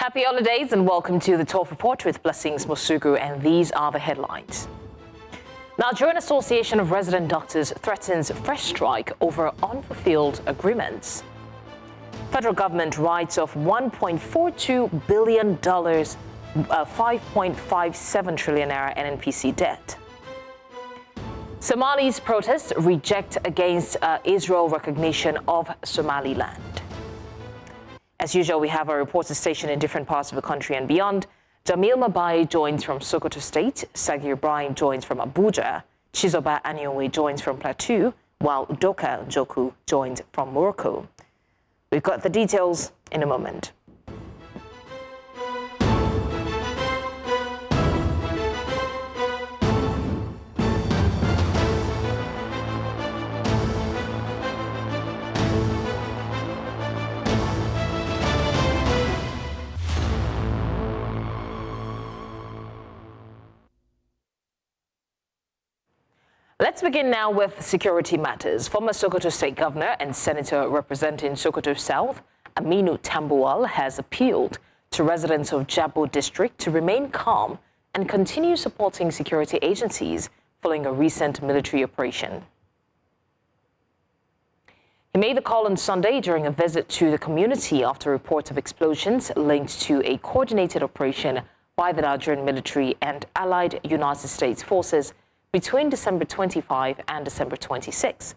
Happy holidays and welcome to the 12 Report with Blessings Musugu, and these are the headlines. Nigerian Association of Resident Doctors threatens fresh strike over unfulfilled agreements. Federal government writes off $1.42 billion, 5.57 trillion naira NNPC debt. Somali's protests reject against Israel recognition of Somaliland. As usual, we have our reporters stationed in different parts of the country and beyond. Jamil Mabai joins from Sokoto State, Sagir Ibrahim joins from Abuja, Chizoba Anyowe joins from Plateau, while Udoka Njoku joins from Morocco. We've got the details in a moment. Let's begin now with security matters. Former Sokoto State Governor and Senator representing Sokoto South, Aminu Tambuwal, has appealed to residents of Jabo District to remain calm and continue supporting security agencies following a recent military operation. He made the call on Sunday during a visit to the community after reports of explosions linked to a coordinated operation by the Nigerian military and allied United States forces between December 25 and December 26.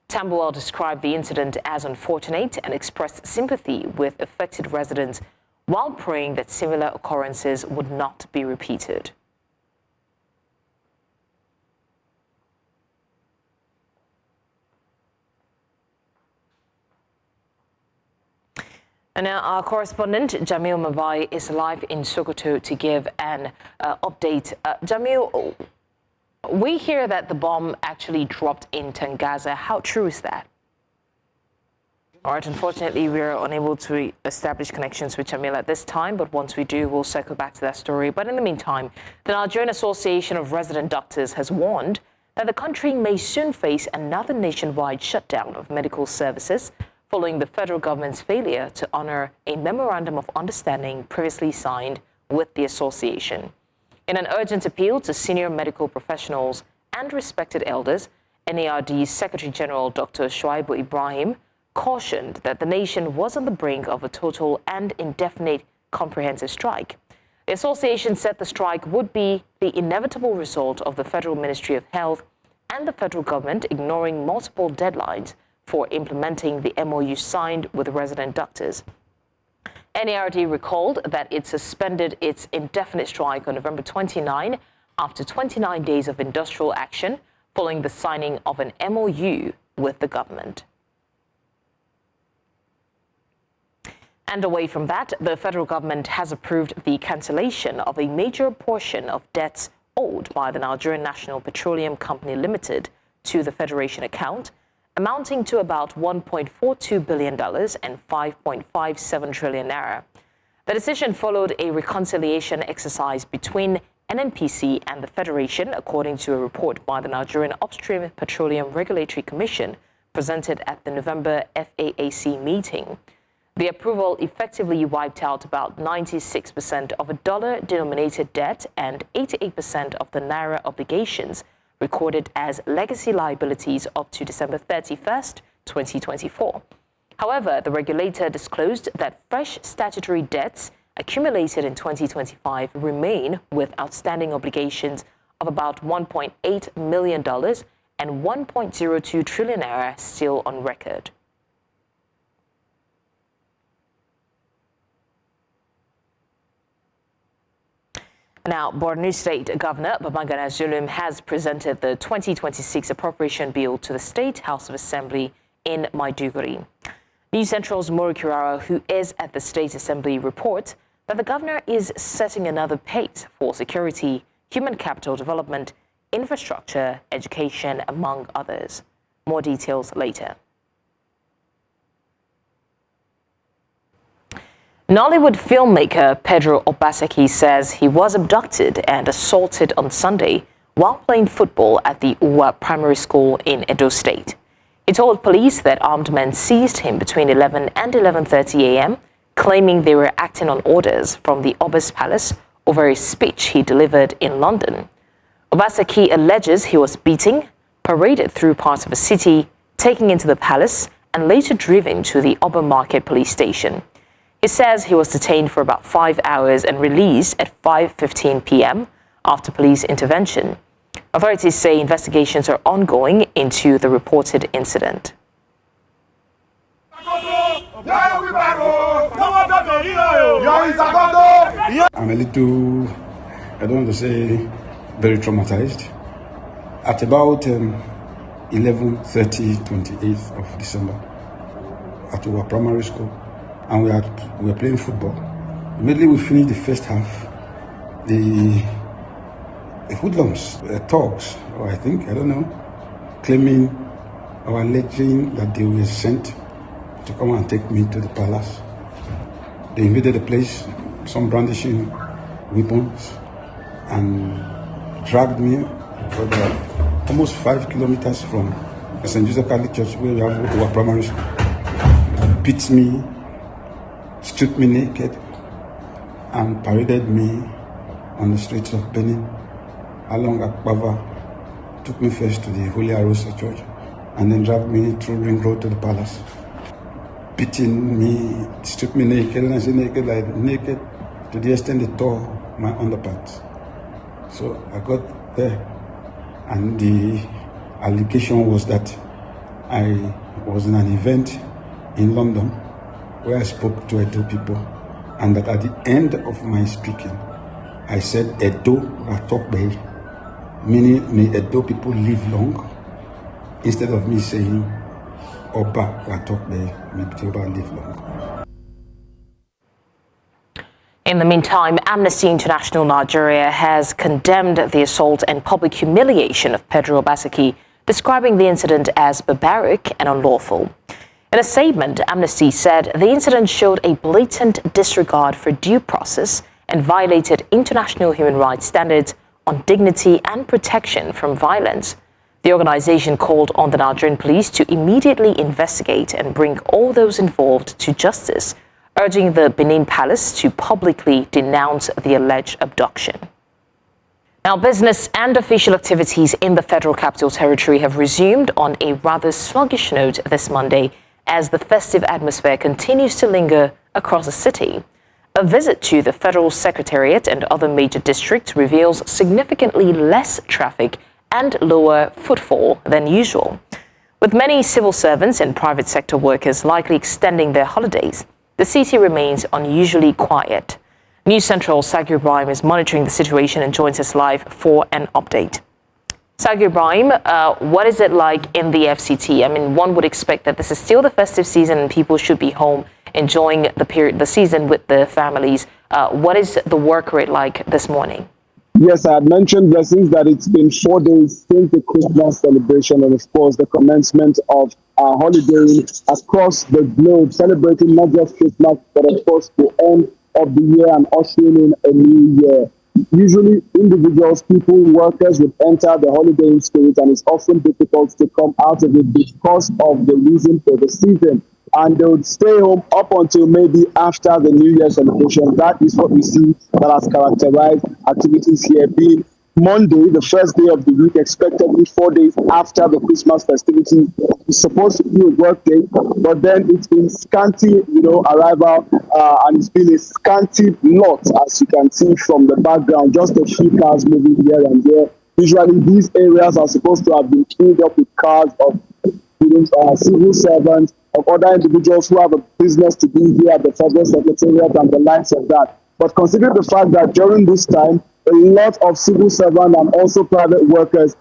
Tambuwal described the incident as unfortunate and expressed sympathy with affected residents while praying that similar occurrences would not be repeated. And now our correspondent Jamil Mabai is live in Sokoto to give an update. Jamil, we hear that the bomb actually dropped in Tangaza. How true is that? All right, unfortunately, we're unable to establish connections with Jamil at this time, but once we do, we'll circle back to that story. But in the meantime, the Nigerian Association of Resident Doctors has warned that the country may soon face another nationwide shutdown of medical services following the federal government's failure to honor a memorandum of understanding previously signed with the association. In an urgent appeal to senior medical professionals and respected elders, NARD's Secretary General Dr. Shuaibu Ibrahim cautioned that the nation was on the brink of a total and indefinite comprehensive strike. The association said the strike would be the inevitable result of the Federal Ministry of Health and the federal government ignoring multiple deadlines for implementing the MOU signed with resident doctors. NARD recalled that it suspended its indefinite strike on November 29 after 29 days of industrial action following the signing of an MOU with the government. And away from that, the federal government has approved the cancellation of a major portion of debts owed by the Nigerian National Petroleum Company Limited to the Federation account, amounting to about $1.42 billion and 5.57 trillion naira. The decision followed a reconciliation exercise between NNPC and the Federation, according to a report by the Nigerian Upstream Petroleum Regulatory Commission presented at the November FAAC meeting. The approval effectively wiped out about 96% of a dollar-denominated debt and 88% of the naira obligations recorded as legacy liabilities up to December 31st, 2024. However, the regulator disclosed that fresh statutory debts accumulated in 2025 remain with outstanding obligations of about $1.8 million and 1.02 trillion naira still on record. Now, Borno State Governor Babangana Zulum has presented the 2026 appropriation bill to the State House of Assembly in Maiduguri. News Central's Mori Kirara, who is at the State Assembly, reports that the governor is setting another pace for security, human capital development, infrastructure, education, among others. More details later. Nollywood filmmaker Pedro Obaseki says he was abducted and assaulted on Sunday while playing football at the Uwa Primary School in Edo State. He told police that armed men seized him between 11 and 11:30 a.m., claiming they were acting on orders from the Oba's palace over a speech he delivered in London. Obaseki alleges he was beaten, paraded through parts of the city, taken into the palace, and later driven to the Oba Market police station. He says he was detained for about 5 hours and released at 5:15 p.m. after police intervention. Authorities say investigations are ongoing into the reported incident. I'm a little, I don't want to say very traumatized. At about 11:30, 28th of December, at our primary school, and we were playing football. Immediately we finished the first half, the hoodlums, thugs, or I don't know, claiming or alleging that they were sent to come and take me to the palace. They invaded the place, some brandishing weapons, and dragged me for almost 5 kilometers from St. Joseph Catholic Church, where we have our primary school. Beat me, stripped me naked, and paraded me on the streets of Benin along Akbava, took me first to the Holy Arosa Church, and then dragged me through Ring Road to the palace. Beating me, stripped me naked, and I say naked, like naked, to the extent they tore my underpants. So I got there, and the allegation was that I was in an event in London where I spoke to Edo people, and that at the end of my speaking, I said Edo Ratokbe, meaning may Edo people live long, instead of me saying Oba Ratokbe, may Oba live long. In the meantime, Amnesty International Nigeria has condemned the assault and public humiliation of Pedro Obaseki, describing the incident as barbaric and unlawful. In a statement, Amnesty said the incident showed a blatant disregard for due process and violated international human rights standards on dignity and protection from violence. The organization called on the Nigerian police to immediately investigate and bring all those involved to justice, urging the Benin Palace to publicly denounce the alleged abduction. Now, business and official activities in the Federal Capital Territory have resumed on a rather sluggish note this Monday as the festive atmosphere continues to linger across the city. A visit to the Federal Secretariat and other major districts reveals significantly less traffic and lower footfall than usual. With many civil servants and private sector workers likely extending their holidays, the city remains unusually quiet. News Central Sagir Ibrahim is monitoring the situation and joins us live for an update. Sagir Ibrahim, what is it like in the FCT? I mean, one would expect that this is still the festive season and people should be home enjoying the season with their families. What is the work rate like this morning? Yes, I had mentioned, Blessings, that it's been 4 days since the Christmas celebration and, of course, the commencement of holiday across the globe, celebrating not just Christmas, but, of course, the end of the year and ushering in a new year. Usually, individuals, people, workers would enter the holiday spirit, and it's often difficult to come out of it because of the reason for the season. And they would stay home up until maybe after the New Year celebration. That is what we see that has characterized activities here, being Monday, the first day of the week, expectedly 4 days after the Christmas festivities. It's supposed to be a work day, but then it's been scanty, arrival, and it's been a scanty lot, as you can see from the background, just a few cars moving here and there. Usually these areas are supposed to have been filled up with cars of civil servants, of other individuals who have a business to be here at the Federal Secretariat and the likes of that. But consider the fact that during this time, a lot of civil servants and also private workers,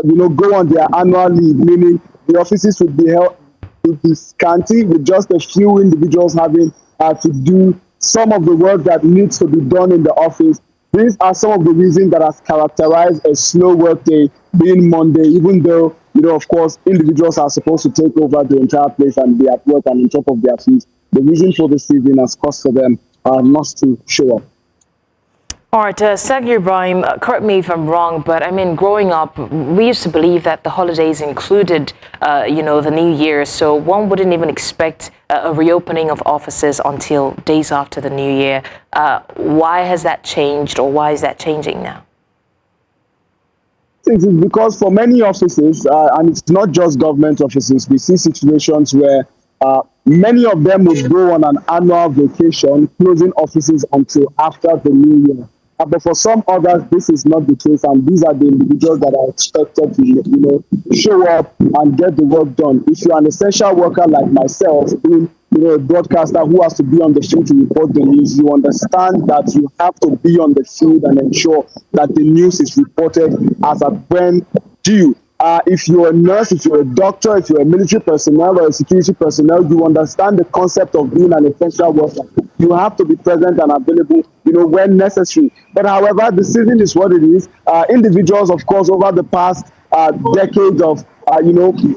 go on their annual leave, meaning the offices would be scanty, with just a few individuals having to do some of the work that needs to be done in the office. These are some of the reasons that has characterized a slow work day, being Monday, even though, of course, individuals are supposed to take over the entire place and be at work and on top of their feet. The reason for the season has caused for them not to show up. All right, Sagir Ibrahim, correct me if I'm wrong, but I mean, growing up, we used to believe that the holidays included, the New Year, so one wouldn't even expect a reopening of offices until days after the New Year. Why has that changed, or why is that changing now? It is because for many offices, and it's not just government offices, we see situations where many of them would go on an annual vacation, closing offices until after the New Year. But for some others, this is not the case, and these are the individuals that are expected to, show up and get the work done. If you're an essential worker like myself, being a broadcaster who has to be on the field to report the news, you understand that you have to be on the field and ensure that the news is reported as at when due. If you're a nurse, if you're a doctor, if you're a military personnel or a security personnel, you understand the concept of being an essential worker. You have to be present and available, when necessary. But however, the season is what it is. Individuals, of course, over the past decades of,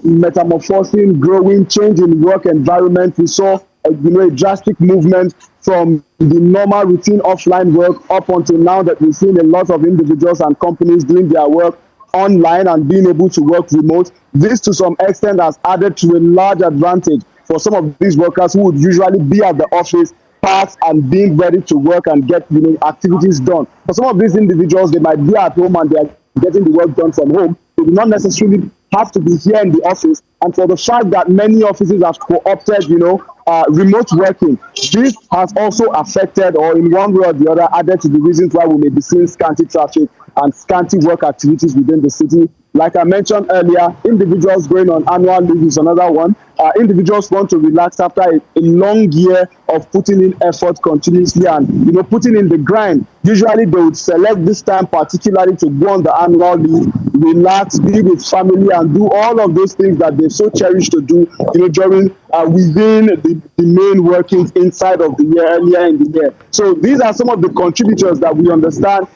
metamorphosing, growing, changing work environment, we saw, a drastic movement from the normal routine offline work up until now that we've seen a lot of individuals and companies doing their work online and being able to work remote. This to some extent has added to a large advantage for some of these workers who would usually be at the office, packed and being ready to work and get activities done. For some of these individuals, they might be at home and they are getting the work done from home. They do not necessarily have to be here in the office. And for the fact that many offices have co-opted, remote working, this has also affected, or in one way or the other, added to the reasons why we may be seeing scanty traffic and scanty work activities within the city. Like I mentioned earlier, individuals going on annual leave is another one. Individuals want to relax after a long year of putting in effort continuously and putting in the grind. Usually they would select this time particularly to go on the annual leave, relax, be with family, and do all of those things that they so cherish to do during within the main workings inside of the year, earlier in the year. So these are some of the contributors that we understand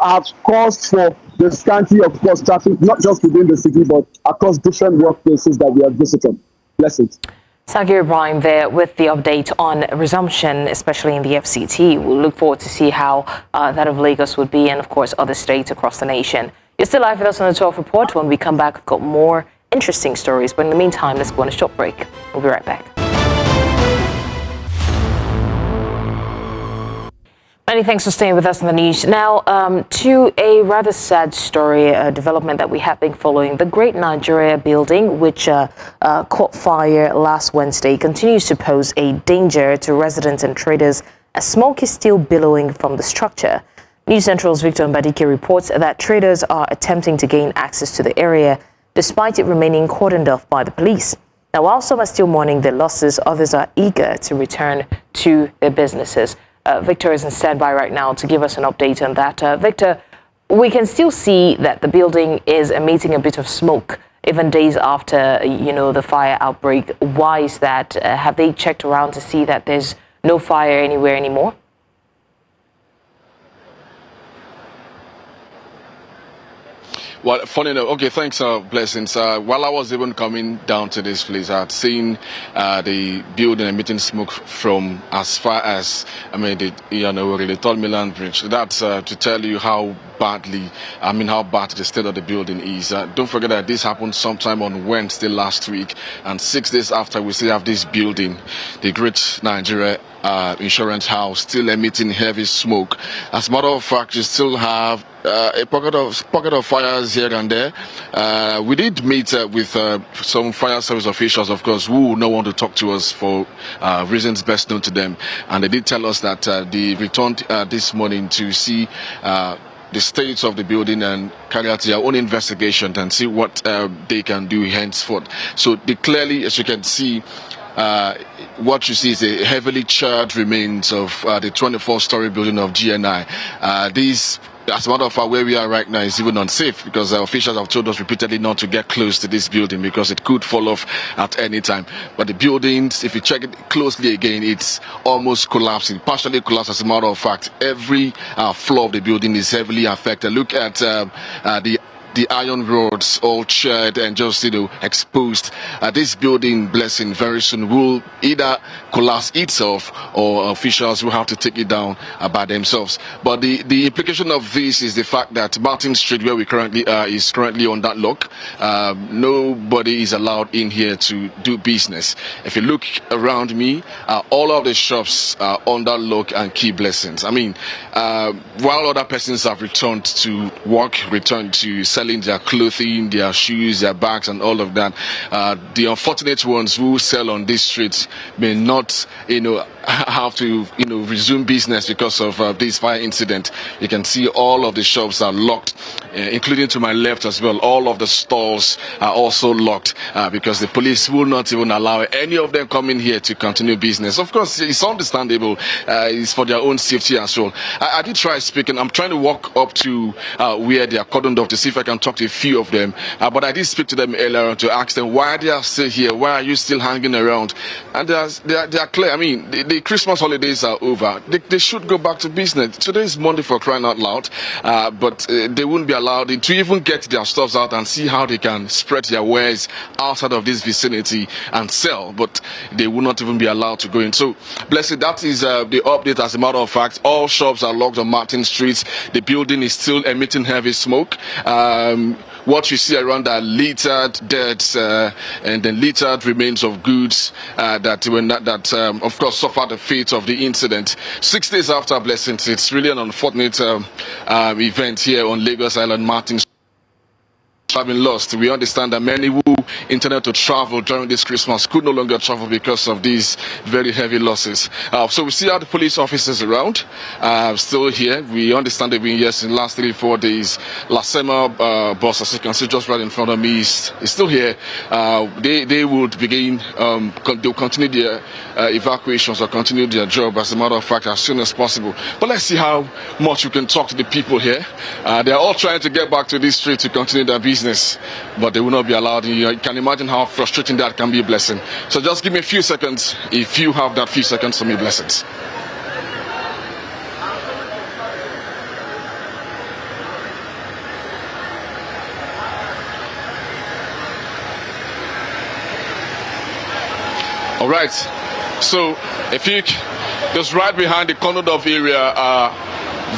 have caused for the scanty, of course, traffic, not just within the city, but across different workplaces that we have visited. Blessings. Sagir Ibrahim there with the update on resumption, especially in the FCT. We'll look forward to see how that of Lagos would be, and of course other states across the nation. You're still live with us on the 12 Report. When we come back, we've got more interesting stories. But in the meantime, let's go on a short break. We'll be right back. Many thanks for staying with us in the news. Now, to a rather sad story, a development that we have been following. The Great Nigeria building, which caught fire last Wednesday, continues to pose a danger to residents and traders as smoke is still billowing from the structure. News Central's Victor Mbadike reports that traders are attempting to gain access to the area, despite it remaining cordoned off by the police. Now, while some are still mourning their losses, others are eager to return to their businesses. Victor is in standby right now to give us an update on that. Victor, we can still see that the building is emitting a bit of smoke even days after, the fire outbreak. Why is that? Have they checked around to see that there's no fire anywhere anymore? Well, funny enough, okay, thanks, Blessings. While I was even coming down to this place, I had seen the building emitting smoke from as far as, the Third Milan Bridge. That's to tell you how bad the state of the building is. Don't forget that this happened sometime on Wednesday last week, and 6 days after, we still have this building, the Great Nigeria Insurance House, still emitting heavy smoke. As a matter of fact, you still have a pocket of fires here and there. We did meet with some fire service officials, of course, who would not want to talk to us for reasons best known to them, and they did tell us that they returned this morning to see the state of the building and carry out their own investigation and see what they can do henceforth. So they clearly, as you can see, what you see is a heavily charred remains of the 24-story building of GNI. These, as a matter of fact, where we are right now is even unsafe because officials have told us repeatedly not to get close to this building because it could fall off at any time. But the buildings, if you check it closely again, it's almost collapsing, partially collapsed. As a matter of fact, every floor of the building is heavily affected. Look at the the iron rods all charred and just, exposed. This building, blessing, very soon will either collapse itself or officials will have to take it down by themselves. But the implication of this is the fact that Martin Street, where we currently are, is currently on that lock. Nobody is allowed in here to do business. If you look around me, all of the shops are on that lock and key, blessings. I mean, while other persons have returned to work, returned to selling their clothing, their shoes, their bags, and all of that, the unfortunate ones who sell on this street may not, have to, resume business because of this fire incident. You can see all of the shops are locked, including to my left as well. All of the stores are also locked because the police will not even allow any of them coming here to continue business. Of course, it's understandable. It's for their own safety as well. I did try speaking. I'm trying to walk up to where they are cordoned off to see if I can talk to a few of them. But I did speak to them earlier on to ask them why they are still here. Why are you still hanging around? And they are clear. I mean, the Christmas holidays are over. They should go back to business. Today is Monday, for crying out loud. But they wouldn't be allowed to even get their stuffs out and see how they can spread their wares outside of this vicinity and sell. But they will not even be allowed to go in. So, blessed, that is the update. As a matter of fact, all shops are locked on Martin Street. The building is still emitting heavy smoke. What you see around are littered deaths and then littered remains of goods that of course suffered the fate of the incident. 6 days after, blessings, it's really an unfortunate event here on Lagos Island, Martin Street. Having lost, we understand that many who intended to travel during this Christmas could no longer travel because of these very heavy losses. So we see how the police officers around still here. We understand they've been here since the last 3-4 days. Lasema bus, as you can see just right in front of me, is still here. They would begin, they'll continue their evacuations or continue their job, as a matter of fact, as soon as possible. But let's see how much we can talk to the people here. They're all trying to get back to this street to continue their business, but they will not be allowed. You can imagine how frustrating that can be, blessing. So just give me a few seconds if you have that few seconds for me, blessings. All right, so if you just right behind the Conodov area are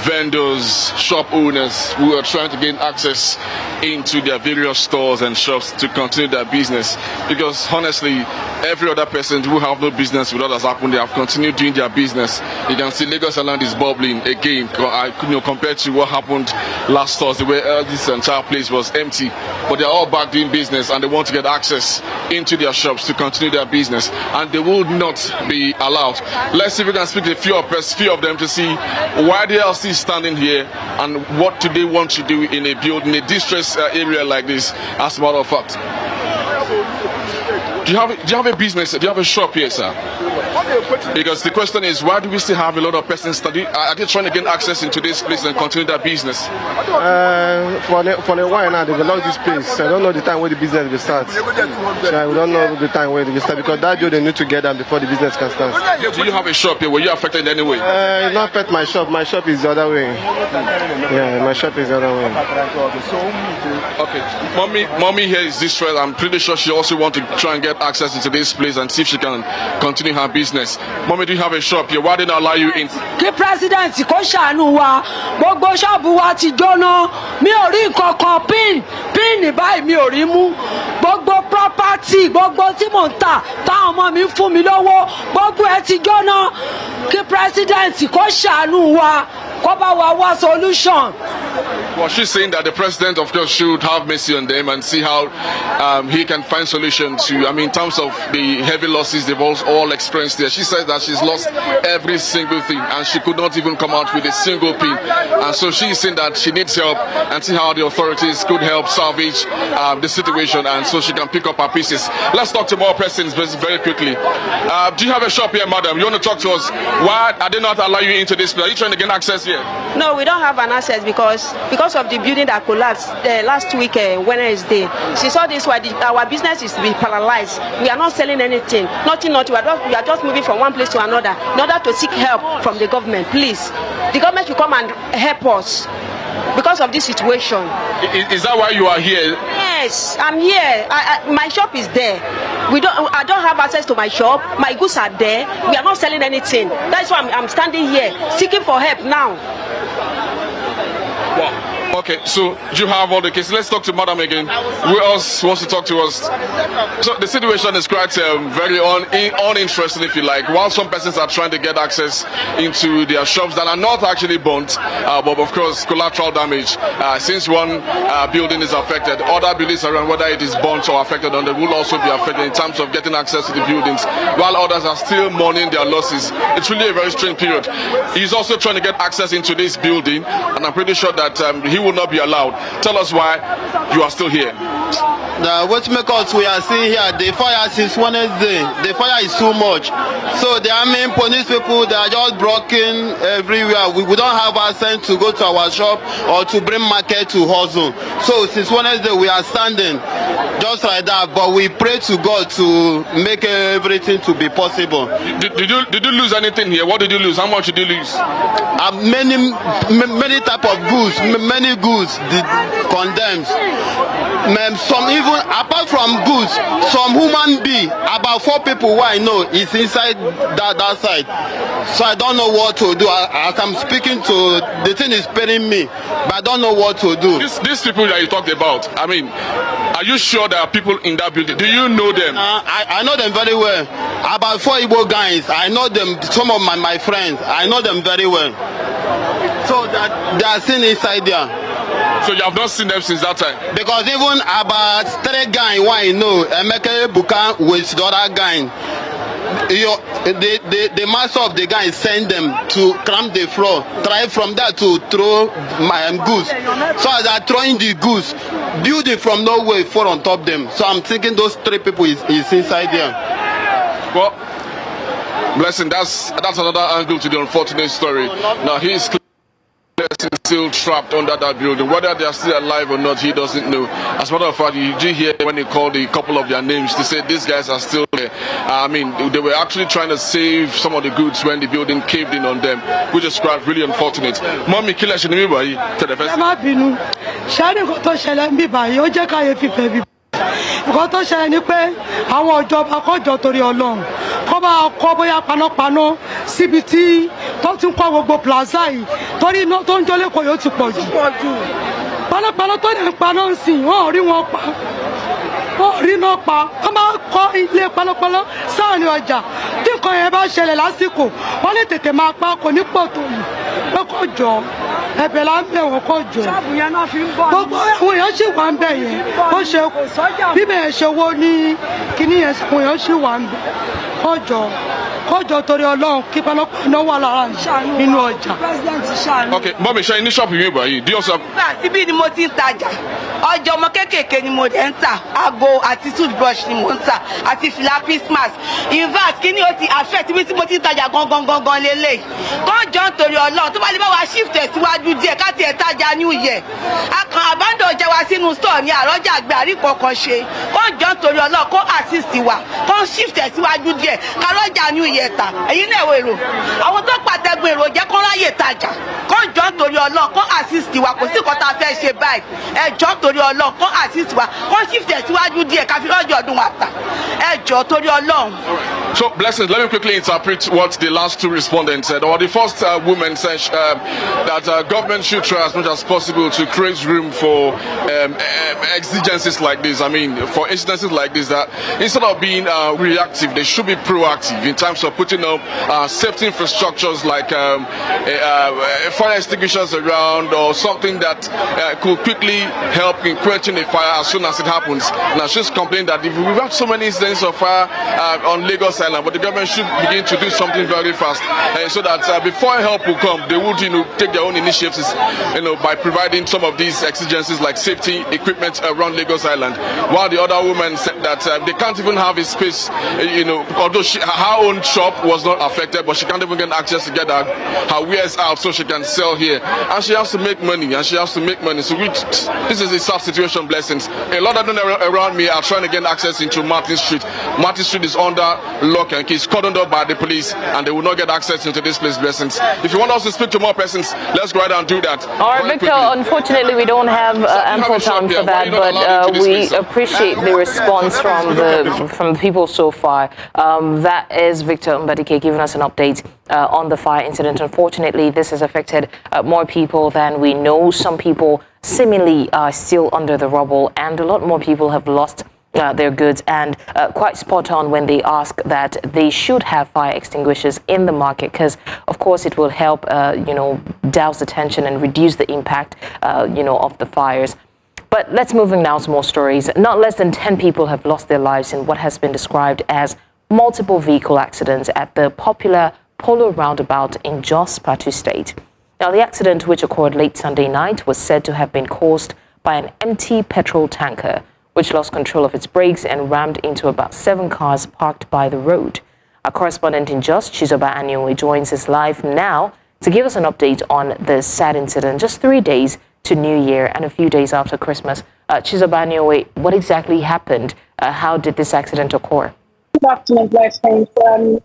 vendors, shop owners who are trying to gain access into their various stores and shops to continue their business, because honestly, every other person who have no business with what has happened, they have continued doing their business. You can see Lagos Island is bubbling again, compared to what happened last Thursday, where this entire place was empty. But they're all back doing business, and they want to get access into their shops to continue their business, and they will not be allowed. Let's see if we can speak to a few of them to see why they are still standing here and what do they want to do in a building, a distressed area like this, as a matter of fact. Do you have a business? Do you have a shop here, sir? Because the question is, why do we still have a lot of persons are they trying to gain access into this place and continue their business? For a while now, they've locked this place. I don't know the time where the business will start. So we don't know the time where they will start, because that day they need to get them before the business can start. Do you have a shop here? Were you affected in any way? It's not affect my shop. My shop is the other way. Yeah, my shop is the other way. Okay, mommy here is distressed. I'm pretty sure she also wants to try and get access into this place and see if she can continue her business. Mommy, do you have a shop here? Why didn't I allow you in? The president kò ṣàánú wa, gbogbo ṣọ́ọ̀bù wa ti jóná, mi ò rí nǹkan kan pin báyìí mi ò rí mú, gbogbo property, gbogbo tí mò ń tà, táwọn ọmọ mi fún mi lówó, gbogbo ẹ̀ ti jóná. The president kò ṣàánú wa, kó bá wa wá solution. Well, she's saying that the president, of course, should have mercy on them and see how he can find solutions to, in terms of the heavy losses they've all experienced there. She said that she's lost every single thing and she could not even come out with a single pin. And so she's saying that she needs help and see how the authorities could help salvage the situation, and so she can pick up her pieces. Let's talk to more persons very quickly. Do you have a shop here, madam? You want to talk to us? Why are they not allowing you into this place? Are you trying to gain access here? No, we don't have an access because of the building that collapsed last week, Wednesday. Since all this, our business is to be paralyzed. We are not selling anything, nothing. We are just moving from one place to another in order to seek help from the government. Please, the government should come and help us. because of this situation. Is that why you are here? Yes, I'm here. My shop is there. I don't have access to my shop. My goods are there. We are not selling anything. That's why I'm standing here seeking for help now. Wow. Okay, so you have all the cases. Let's talk to Madam again. Who else wants to talk to us? So the situation is quite very uninteresting, if you like. While some persons are trying to get access into their shops that are not actually burnt, but of course collateral damage. Since one building is affected, other buildings around, whether it is burnt or affected, and they will also be affected in terms of getting access to the buildings, while others are still mourning their losses. It's really a very strange period. He's also trying to get access into this building, and I'm pretty sure that he will not be allowed. Tell us why you are still here. What make us we are seeing here, the fire since Wednesday, the fire is too much. So the army police people, they are just blocking everywhere. We don't have access to go to our shop or to bring market to hustle. So since Wednesday we are standing just like that, but we pray to God to make everything to be possible. Did you lose anything here? What did you lose? How much did you lose? Many type of goods, many goods condemned. Some even apart from goods, some human being, about 4 people who I know is inside that side. So I don't know what to do. As I'm speaking to, the thing is paining me, but I don't know what to do. These people that you talked about, I mean, are you sure there are people in that building? Do you know them? I know them very well. About 4 Igbo guys, I know them. Some of my friends, I know them very well. So that they are seen inside there. So you have not seen them since that time? Because even about 3 guys who I know, Emeka Buka with the other guy, the master of the guy send them to cramp the floor, try from that to throw my goods. So as they're throwing the goods, building from nowhere fall on top of them. So I'm thinking those 3 people is inside there. Well, blessing, that's another angle to the unfortunate story. Now he's still trapped under that building. Whether they are still alive or not, he doesn't know. As a matter of fact, you did hear when he called a couple of their names to say these guys are still there. I mean, they were actually trying to save some of the goods when the building caved in on them, which is quite really unfortunate. Mommy, kill us in the middle. Nǹkan tó ṣẹlẹ̀ ni pé àwọn ìjọba kọjọ torí Ọlọ́run kó bá kọ́ bóyá panápaná síbi tí tó ti ń kọ́ gbogbo plaza yìí torí iná tó ń jó lẹ́kọ̀ọ́ yóò ti pọ̀ jù. Panápaná tó lè paná ń sìn wọ́n ò rí wọn pa. Wọ́n rí náà pa. Wọ́n bá kọ́ ilé panápaná sáàrin ọjà. Tí nǹkan yẹn bá ṣẹlẹ̀ lásìkò, wọ́n lè tètè máa pa kò ní pọ̀ tó yìí. Lọ́kọ̀ jọ. Ẹ̀bẹ̀ la ń bẹ̀ wọ́n kọ́ jọ. Gbogbo àwọn èèyàn sì wà ń bẹ̀ yẹn. Ó ṣe bíbẹ̀ yẹn ṣe owó ní kíní yẹn àwọn èèyàn sì wà ń bẹ̀. Kọjọ torí Ọlọ́run kí panápaná wà lára nínú ọjà. Okay, Bobby, ṣe ní ṣọ́ọ̀pù yín báyìí? Do you also? Síbí ni mo ti ń tajà. Ọjà ọmọ kéékèèké ni mo dẹ̀ ń tà. Aago àti toothbrush ni mo ń tà. Àti fìlà Christmas. In fact, kí ni ó ti affect ibi tí mo ti ń tajà gangan lélẹ̀. Kọjọ torí Ọlọ́run tó bá lè bá wa shift ẹ̀ síwájú díẹ̀ ká tiẹ̀ tajà New Year. A kàn àbádọ́ ọjà wa sínú store ní àrọ́jà àgbẹ̀ àríkọ̀ kan ṣe. Kọjọ torí Ọlọ́run kó assist wa. Kó shift ẹ̀ síwájú díẹ̀ kárọ́jà New Year tà. Èyí náà wo èrò. Àwọn tó pàtẹ́gun èrò jẹ́ kó ráyè tajà. Kọjọ torí Ọlọ́run kó assist wa kò sí nǹkan tá a fẹ́ ṣe báyìí. Ẹjọ́ torí Ọlọ́run kó assist wa. Kó shift ẹ̀ síwájú díẹ̀ ká fi lọ́jọ́ ọdún wa tà. Ẹjọ́ torí Ọlọ́run. So, Blessings, let me quickly interpret what the last 2 respondents said. Or the first woman said that government should try as much as possible to create room for exigencies like this. I mean, for incidences like this, that instead of being reactive, they should be proactive in terms of putting up safety infrastructures like fire extinguishers around or something that could quickly help in quenching a fire as soon as it happens. Now, she's complaining that if we've had so many incidents of fire on Lagos Island, but the government should begin to do something very fast, so that before help will come, they would, take their own initiatives, by providing some of these exigencies like safety equipment around Lagos Island. While the other woman said that they can't even have a space, although her own shop was not affected, but she can't even get access to get her wares out so she can sell here, and she has to make money, So this is a sad situation. Blessings. A lot of them around me are trying to get access into Martin Street. Martin Street is under lock and key. It's cordoned up by the police, and they will not get access into this place, blessings. If you want us to speak to more persons, let's go ahead and do that. All right, Victor, unfortunately, we don't have ample time for that, but we appreciate the response from the people so far. That is Victor Mbadike giving us an update on the fire incident. Unfortunately, this has affected more people than we know. Some people seemingly are still under the rubble, and a lot more people have lost their goods, and quite spot on when they ask that they should have fire extinguishers in the market, because of course it will help douse the tension and reduce the impact of the fires. But let's move on now to more stories. Not less than 10 people have lost their lives in what has been described as multiple vehicle accidents at the popular Polo roundabout in Jos, Plateau State. Now, the accident, which occurred late Sunday night, was said to have been caused by an empty petrol tanker, which lost control of its brakes and rammed into about 7 cars parked by the road. Our correspondent in Jos, Chizoba Anyowe, joins us live now to give us an update on this sad incident, just 3 days to New Year and a few days after Christmas. Chizoba Anyowe, what exactly happened? How did this accident occur? Good afternoon, Blessings.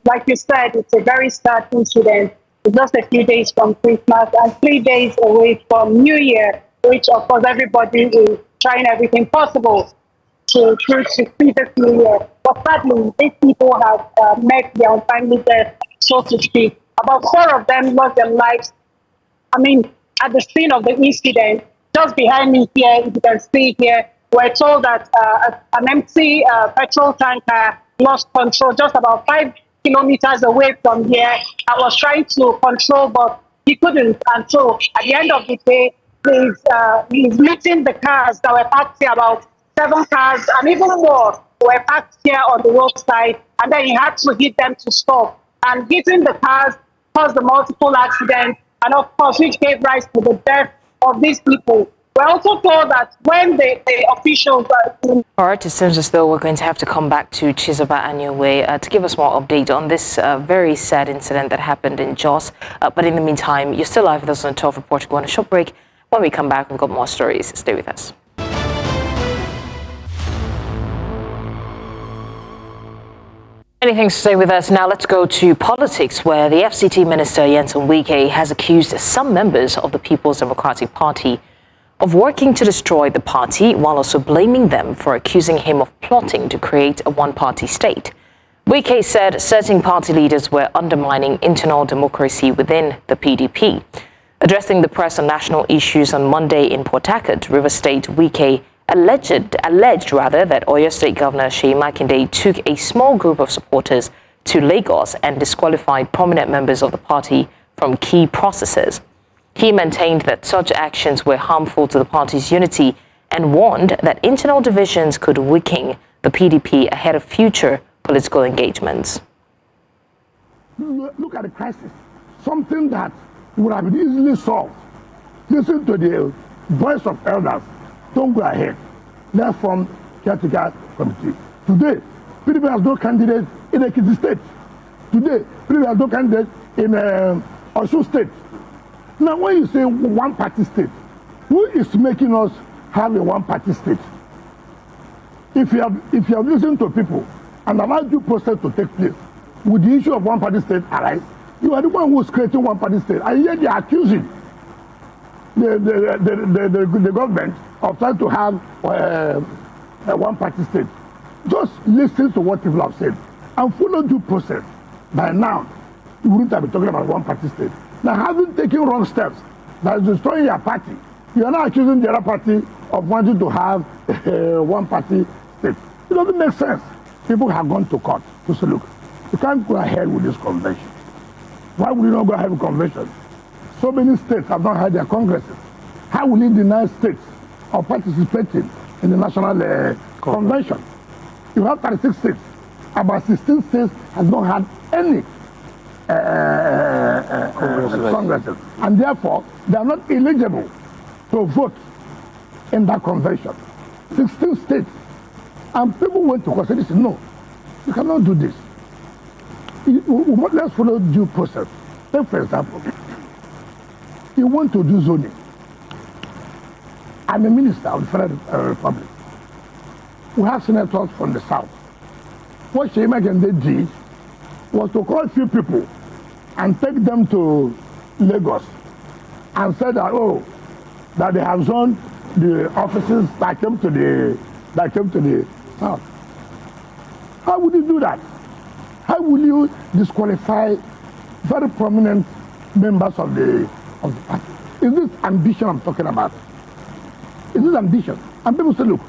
Like you said, it's a very sad incident. It's just a few days from Christmas and 3 days away from New Year, which of course everybody is trying everything possible to see this New Year. But sadly, 8 people have met their untimely death, so to speak. About 4 of them lost their lives. At the scene of the incident, just behind me here, if you can see here, we're told that an empty petrol tanker lost control just about 5 kilometers away from here. I was trying to control, but he couldn't. And so at the end of the day, he's meeting the cars that were parked here, about 7 cars and even more were parked here on the roadside. And then he had to hit them to stop. And hitting the cars caused the multiple accidents, and of course, which gave rise to the death of these people. We're also told that when the officials All right, it seems as though we're going to have to come back to Chizoba Anyowe to give us more update on this very sad incident that happened in Jos. But in the meantime, you're still live with us on 12 Report. We're going on a short break. When we come back, we've got more stories. Stay with us. Anything to stay with us. Now let's go to politics, where the FCT Minister Nyesom Wike has accused some members of the People's Democratic Party of working to destroy the party, while also blaming them for accusing him of plotting to create a one-party state. Wike said certain party leaders were undermining internal democracy within the PDP. Addressing the press on national issues on Monday in Port Harcourt, Rivers State, Wike alleged that Oyo State Governor Seyi Makinde took a small group of supporters to Lagos and disqualified prominent members of the party from key processes. He maintained that such actions were harmful to the party's unity and warned that internal divisions could weaken the PDP ahead of future political engagements. Look at the crisis, something that would have been easily solved. Listen to the voice of elders. Don't go ahead. Let's form caretaker committee. Today, PDP has no candidate in Ekiti State. Today, PDP has no candidate in Osun State. Now, when you say one-party state, who is making us have a one-party state? If you have listened to people and allowed due process to take place, would the issue of one-party state arise? You are the one who is creating one-party state, and yet they are accusing the government of trying to have a one-party state. Just listen to what people have said and follow due process. By now, you wouldn't have been talking about one-party state. Now, having taken wrong steps that is destroying your party, you are now accusing the other party of wanting to have a one-party state. It doesn't make sense. People have gone to court to say, look, you can't go ahead with this convention. Why would you not go ahead with convention? So many states have not had their congresses. How will you deny states of participating in the national convention? You have 36 states. About 16 states have not had any congresses. And therefore, they are not eligible to vote in that convention. 16 states. And people went to court and said, no, you cannot do this. Let's follow due process. Take, for example, you want to do zoning. I'm a minister of the Federal Republic. We have senators from the south what Shipment and they did was to call a few people and take them to Lagos and said that, oh, that they have zoned the offices that came to the south. How would you do that? How will you disqualify very prominent members of the party? Is this ambition I'm talking about? Is this ambition? And people say, look,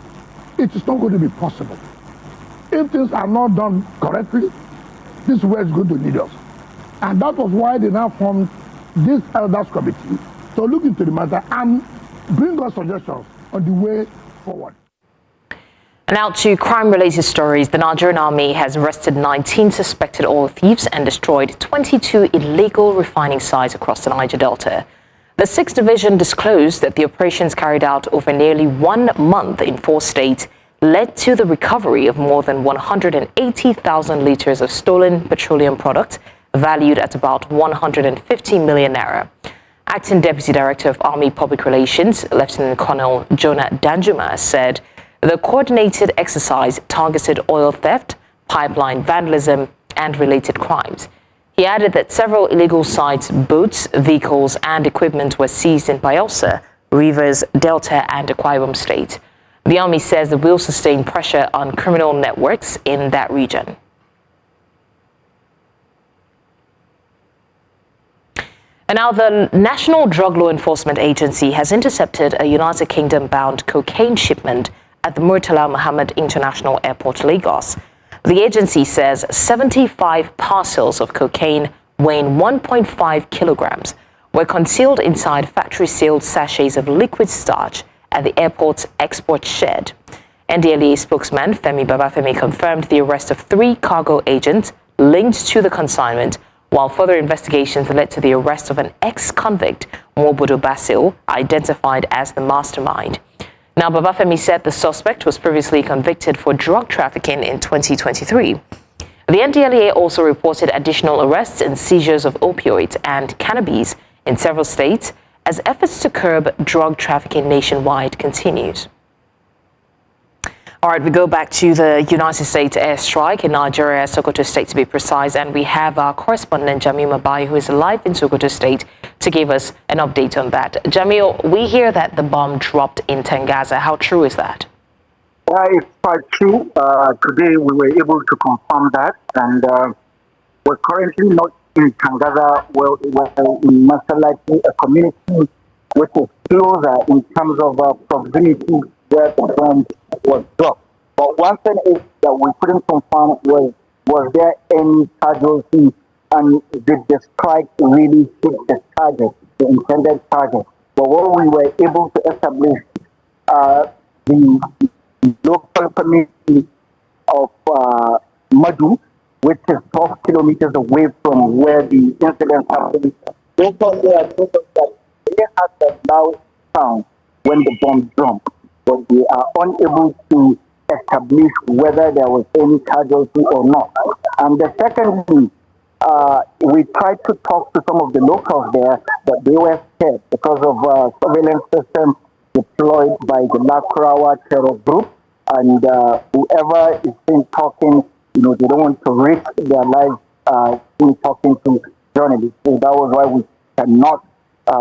it is not going to be possible. If things are not done correctly, this is where it's going to lead us. And that was why they now formed this elders committee to look into the matter and bring us suggestions on the way forward. Now to crime-related stories. The Nigerian Army has arrested 19 suspected oil thieves and destroyed 22 illegal refining sites across the Niger Delta. The 6th Division disclosed that the operations carried out over nearly 1 month in 4 states led to the recovery of more than 180,000 liters of stolen petroleum products valued at about 150 million naira. Acting Deputy Director of Army Public Relations, Lieutenant Colonel Jonah Danjuma, said the coordinated exercise targeted oil theft, pipeline vandalism, and related crimes. He added that several illegal sites, boats, vehicles, and equipment were seized in Bayelsa, Rivers, Delta, and Akwa Ibom State. The Army says it will sustain pressure on criminal networks in that region. And now the National Drug Law Enforcement Agency has intercepted a United Kingdom-bound cocaine shipment at the Murtala Muhammed International Airport, Lagos. The agency says 75 parcels of cocaine weighing 1.5 kilograms were concealed inside factory-sealed sachets of liquid starch at the airport's export shed. NDLEA spokesman Femi Babafemi confirmed the arrest of 3 cargo agents linked to the consignment, while further investigations led to the arrest of an ex-convict, Nwobodo Basil, identified as the mastermind. Now, Babafemi said the suspect was previously convicted for drug trafficking in 2023. The NDLEA also reported additional arrests and seizures of opioids and cannabis in several states as efforts to curb drug trafficking nationwide continues. All right, we go back to the United States airstrike in Nigeria, Sokoto State to be precise, and we have our correspondent Jamil Mabai, who is live in Sokoto State, to give us an update on that. Jamil, we hear that the bomb dropped in Tangaza. How true is that? It's quite true. Today we were able to confirm that, and we're currently not in Tangaza, we're in Masalati, a community which is closer in terms of proximity where the bomb was dropped. But one thing is that we couldn't confirm was there any casualty, and did the strike really hit the target, the intended target. But what we were able to establish, the local community of Madu, which is 12 kilometers away from where the incident happened, they told us that they had the loud sound when the bomb dropped, but they are unable to establish whether there was any casualty or not. And the second thing, we tried to talk to some of the locals there, but they were scared because of surveillance system deployed by the Lakurawa terror group, and whoever is seen talking, they don't want to risk their lives in talking to journalists. So that was why we cannot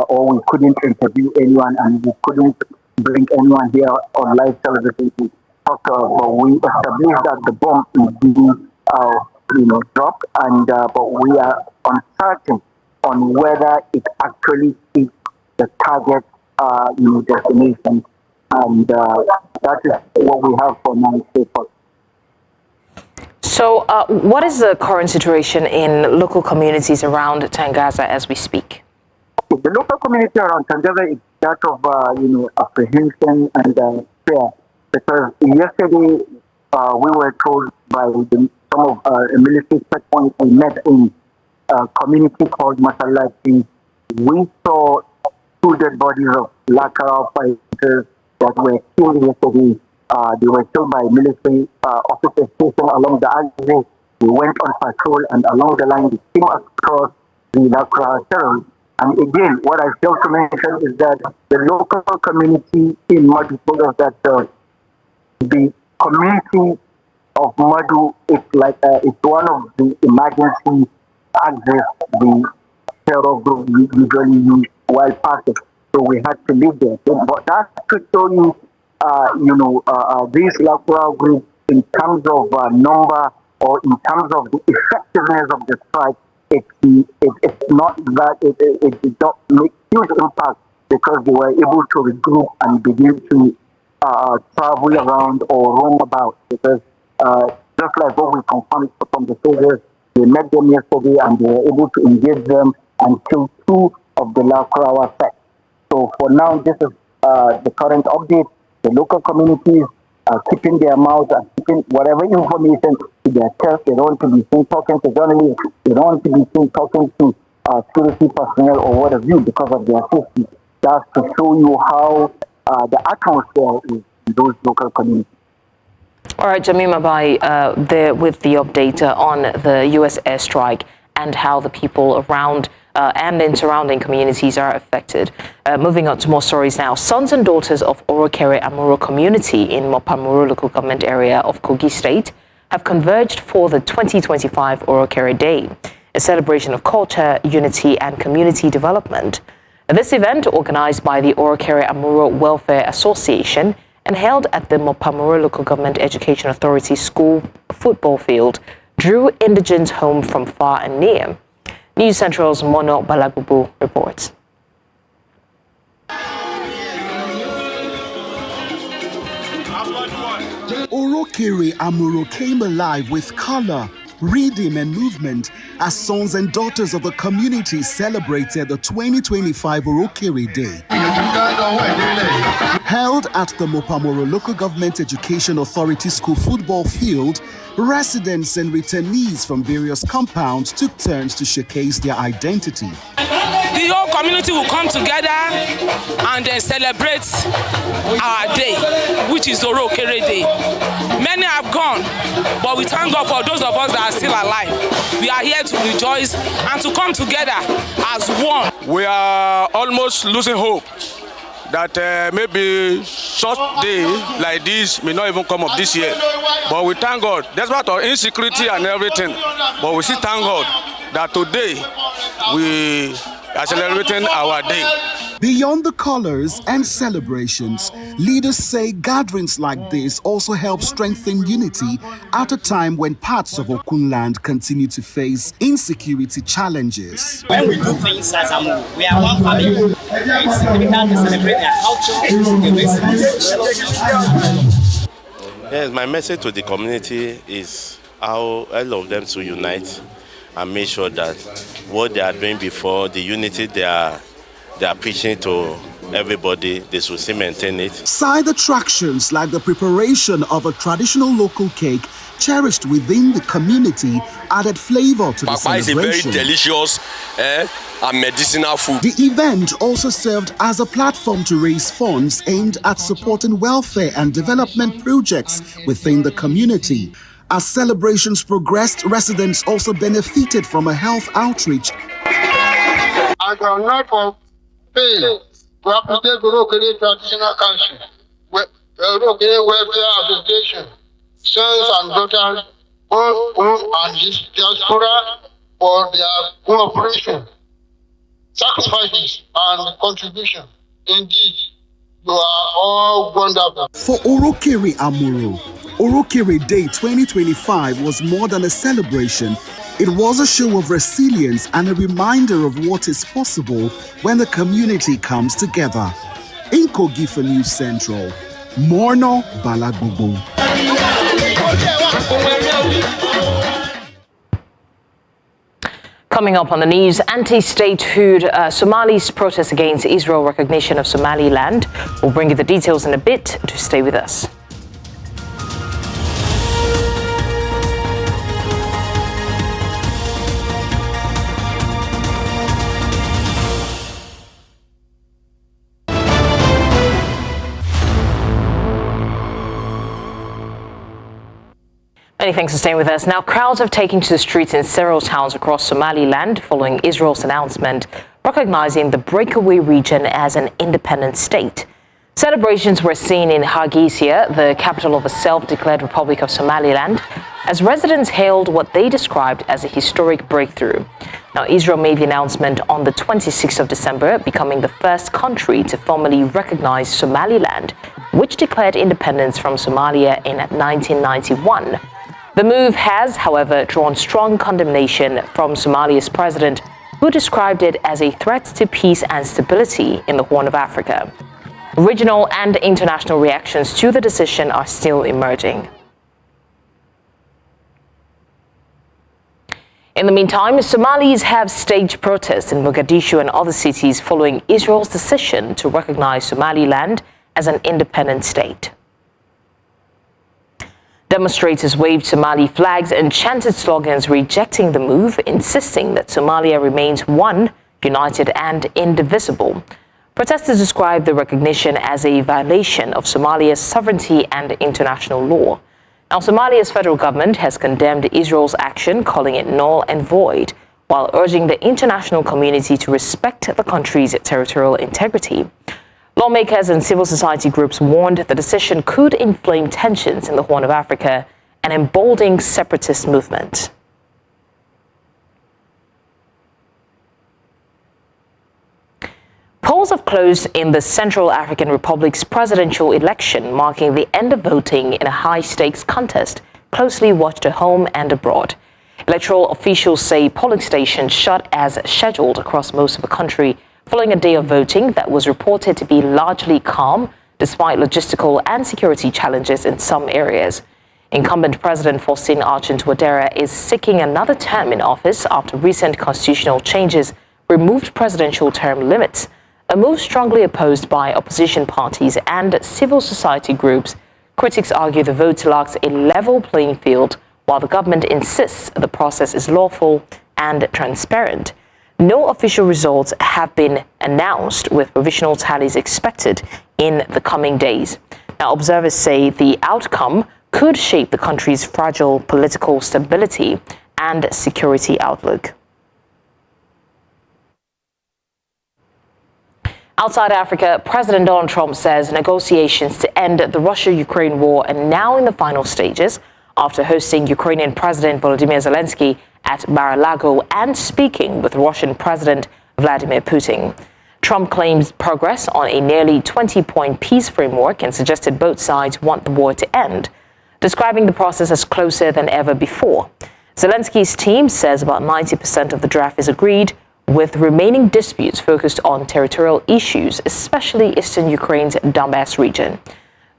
or we couldn't interview anyone, and we couldn't bring anyone here on live television to talk to us. But we established that the bomb indeed dropped, and but we are uncertain on whether it actually hit the target destination, and that is what we have for now so far. So what is the current situation in local communities around Tangaza as we speak? The local community around Tangaza is that of apprehension and fear, because yesterday we were told by some of a military checkpoint we met in a community called Masalati. We saw 2 dead bodies of Lakara fighters that were killed yesterday. They were killed by military officers stationed along the axis. They went on patrol, and along the line they came across the Lakara terrorists. And again, what I failed to mention is that the local community in Madu told us that the community of Madu, it's like it's one of the emergency exits the terror group usually use while passing. So we had to leave there. But that could show you, these lateral groups in terms of number or in terms of the effectiveness of the strike. It's not that it did not make huge impact because they were able to regroup and begin to travel around or roam about. Because just like what we confirmed from the soldiers, they met them yesterday and they were able to engage them and kill 2 of the Lakurawa sects. So for now, this is the current update. The local communities are keeping their mouths and keeping whatever information to their chest. They don't want to be seen talking to journalists. They don't want to be seen talking to security personnel or what have you because of their safety. That's to show you how the atmosphere is in those local communities. All right, Jamil Mabai, there with the update on the U.S. airstrike and how the people around and in surrounding communities are affected. Moving on to more stories now. Sons and daughters of Orokere Amuro community in Mopamuro local government area of Kogi State have converged for the 2025 Orokere Day, a celebration of culture, unity, and community development. This event, organized by the Orokere Amuro Welfare Association and held at the Mopamuro Local Government Education Authority school football field, drew indigents home from far and near. News Central's Mono Balagubu reports. Orokere Amuro came alive with color, rhythm and movement as sons and daughters of the community celebrated the 2025 Orokere Day. Held at the Mopamuro Local Government Education Authority school football field, residents and returnees from various compounds took turns to showcase their identity. The whole community will come together and then celebrate our day, which is Orokere Day. Many have gone, but we thank God for those of us that are still alive. We are here to rejoice and to come together as one. We are almost losing hope that maybe such day like this may not even come up this year. But we thank God, despite our insecurity and everything, but we still thank God that today we are celebrating our day. Beyond the colors and celebrations, leaders say gatherings like this also help strengthen unity at a time when parts of Okunland continue to face insecurity challenges. When we do things as we are one family. It's significant to celebrate their culture. Yes, my message to the community is how all of them to unite and make sure that what they are doing before, the unity they are preaching to everybody, they should still maintain it. Side attractions like the preparation of a traditional local cake cherished within the community added flavor to the celebration. Is a very delicious and medicinal food. The event also served as a platform to raise funds aimed at supporting welfare and development projects within the community. As celebrations progressed, residents also benefited from a health outreach. I got not of pay to appreciate the Orokere Traditional Council, Orokere Welfare Association, sons and daughters, both home and diaspora, for their cooperation, sacrifices, and contribution. Indeed, you are all wonderful. For Orokere Amuro, Orokere Day 2025 was more than a celebration. It was a show of resilience and a reminder of what is possible when the community comes together. In Kogi for News Central, Morno Balagbobo. Coming up on the news, anti-statehood Somalis protest against Israel recognition of Somaliland. We'll bring you the details in a bit. To stay with us. Many thanks for staying with us. Now, crowds have taken to the streets in several towns across Somaliland following Israel's announcement recognizing the breakaway region as an independent state. Celebrations were seen in Hargeisa, the capital of a self-declared Republic of Somaliland, as residents hailed what they described as a historic breakthrough. Now, Israel made the announcement on the 26th of December, becoming the first country to formally recognize Somaliland, which declared independence from Somalia in 1991. The move has, however, drawn strong condemnation from Somalia's president, who described it as a threat to peace and stability in the Horn of Africa. Regional and international reactions to the decision are still emerging. In the meantime, Somalis have staged protests in Mogadishu and other cities following Israel's decision to recognize Somaliland as an independent state. Demonstrators waved Somali flags and chanted slogans rejecting the move, insisting that Somalia remains one, united and indivisible. Protesters described the recognition as a violation of Somalia's sovereignty and international law. Now, Somalia's federal government has condemned Israel's action, calling it null and void, while urging the international community to respect the country's territorial integrity. Lawmakers and civil society groups warned the decision could inflame tensions in the Horn of Africa and embolden separatist movement. Polls have closed in the Central African Republic's presidential election, marking the end of voting in a high-stakes contest closely watched at home and abroad. Electoral officials say polling stations shut as scheduled across most of the country, following a day of voting that was reported to be largely calm, despite logistical and security challenges in some areas. Incumbent President Faustin Archange Touadera is seeking another term in office after recent constitutional changes removed presidential term limits, a move strongly opposed by opposition parties and civil society groups. Critics argue the vote lacks a level playing field, while the government insists the process is lawful and transparent. No official results have been announced, with provisional tallies expected in the coming days. Now, observers say the outcome could shape the country's fragile political stability and security outlook. Outside Africa, President Donald Trump says negotiations to end the Russia-Ukraine war are now in the final stages after hosting Ukrainian President Volodymyr Zelensky at Mar-a-Lago and speaking with Russian President Vladimir Putin. Trump claims progress on a nearly 20-point peace framework and suggested both sides want the war to end, describing the process as closer than ever before. Zelensky's team says about 90% of the draft is agreed, with remaining disputes focused on territorial issues, especially eastern Ukraine's Donbas region.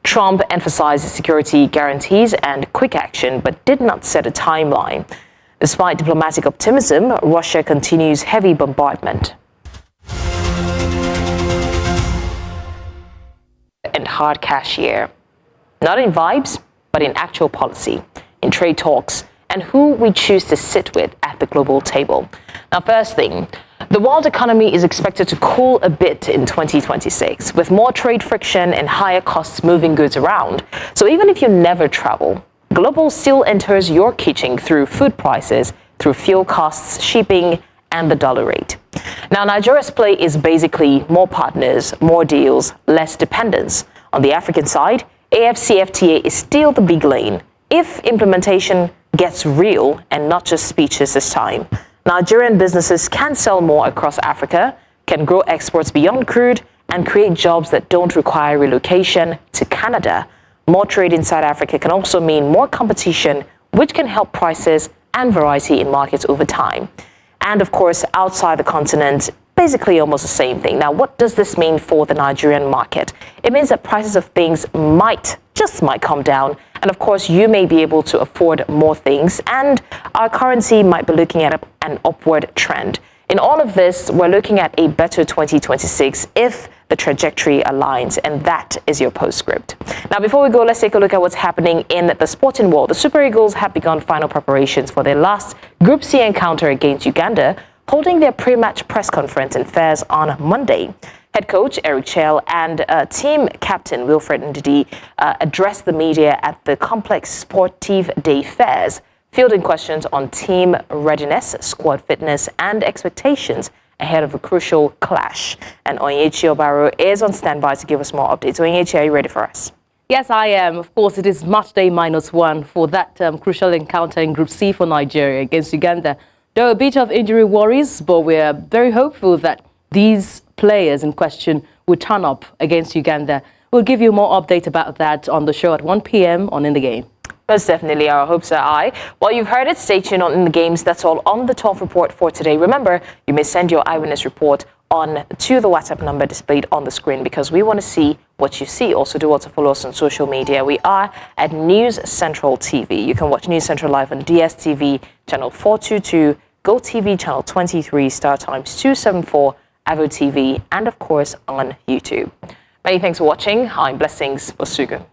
Trump emphasized security guarantees and quick action, but did not set a timeline. Despite diplomatic optimism, Russia continues heavy bombardment and hard cash year, not in vibes, but in actual policy, in trade talks, and who we choose to sit with at the global table. Now, first thing, the world economy is expected to cool a bit in 2026, with more trade friction and higher costs moving goods around. So even if you never travel, global still enters your kitchen through food prices, through fuel costs, shipping, and the dollar rate. Now, Nigeria's play is basically more partners, more deals, less dependence. On the African side, AfCFTA is still the big lane, if implementation gets real and not just speeches this time. Nigerian businesses can sell more across Africa, can grow exports beyond crude, and create jobs that don't require relocation to Canada. More trade inside Africa can also mean more competition, which can help prices and variety in markets over time. And of course, outside the continent, basically almost the same thing. Now, what does this mean for the Nigerian market? It means that prices of things just might come down. And of course, you may be able to afford more things, and our currency might be looking at an upward trend. In all of this, we're looking at a better 2026 if the trajectory aligns, and that is your postscript. Now, before we go, let's take a look at what's happening in the sporting world. The Super Eagles have begun final preparations for their last Group C encounter against Uganda, holding their pre-match press conference in Fez on Monday. Head coach Eric Chell and team captain Wilfred Ndidi addressed the media at the Complex Sportive Day Fairs, fielding questions on team readiness, squad fitness, and expectations ahead of a crucial clash. And Onyechi Obaro is on standby to give us more updates. Onyechi, are you ready for us? Yes, I am. Of course, it is match day -1 for that crucial encounter in Group C for Nigeria against Uganda. There are a bit of injury worries, but we're very hopeful that these players in question will turn up against Uganda. We'll give you more update about that on the show at 1 p.m. on In the Game. Most definitely, our hopes are high. Well, you've heard it. Stay tuned on In the Games. That's all on the 12 report for today. Remember, you may send your eyewitness report to the WhatsApp number displayed on the screen because we want to see what you see. Also, do also follow us on social media. We are at News Central TV. You can watch News Central live on DSTV channel 422, GoTV channel 23, Star Times 274, Avo TV, and of course on YouTube. Many thanks for watching. I'm Blessings Osugo.